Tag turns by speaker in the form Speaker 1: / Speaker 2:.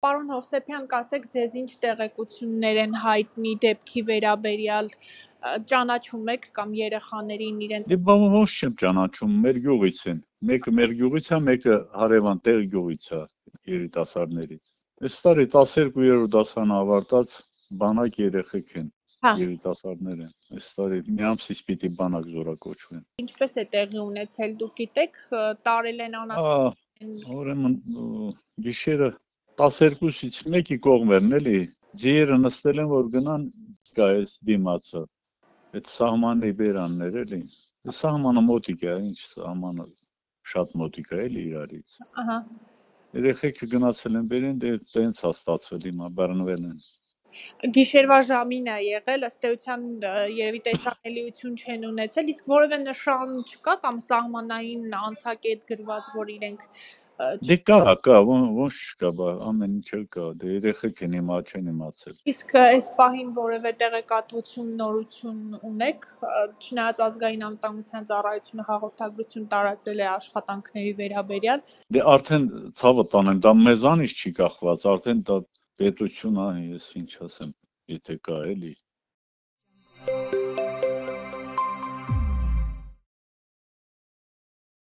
Speaker 1: Պարոն Հովսեփյան, կասեք ձեզ ինչ տեղեկություններ են հայտնի դեպքի վերաբերյալ, ճանաչում եք կամ երեխաներին իրենց։
Speaker 2: Դե ոնց չեմ ճանաչում, մեր գյուղից են։ Մեկը մեր գյուղից է, մեկը հարևան տեղ գյուղից է երիտասարդներից։ Այս տարի 12-րդ դասարան ավարտած բանակ երեխեք են, երիտասարդներ են։ Այս տարի մի ամսից պիտի բանակ զորակոչվեն։
Speaker 1: Ինչպես է տեղի ունեցել, դուք գիտեք, տարել են
Speaker 2: Ուրեմն գիշերը 12-ից 1-ի կողմերն էլի, ձիերը նստել են, որ գնան այս դիմացը, այդ սահմանի բերաններ էլի, սահմանը մոտիկ է, ինչ սահմանը շատ մոտիկ է էլի իրարից։ Երեխեքը գնացել են բերեն, դե տենց է ստացվել հիմա բռնվել են։
Speaker 1: Գիշերվա ժամին է եղել, ըստ էության երևի տեսանելիություն չեն ունեցել, իսկ որևէ նշան չկա կամ սահմանային անցակետ գրված, որ իրենք
Speaker 2: Դե կա, ոնց չկա, ամեն ինչ կա, դե երեխեք են հիմա չեն իմացել։
Speaker 1: Իսկ այս պահին որևէ տեղեկատվություն, նորություն ունեք, չնայած ազգային անվտանգության ծառայությունը հաղորդագրություն տարածել է աշխատանքների վերաբերյալ։
Speaker 2: Դե արդեն ցավը տանեմ, դա մեզանից չի կախված, արդեն դա պետություն է, ես ինչ ասեմ, եթե կա էլի։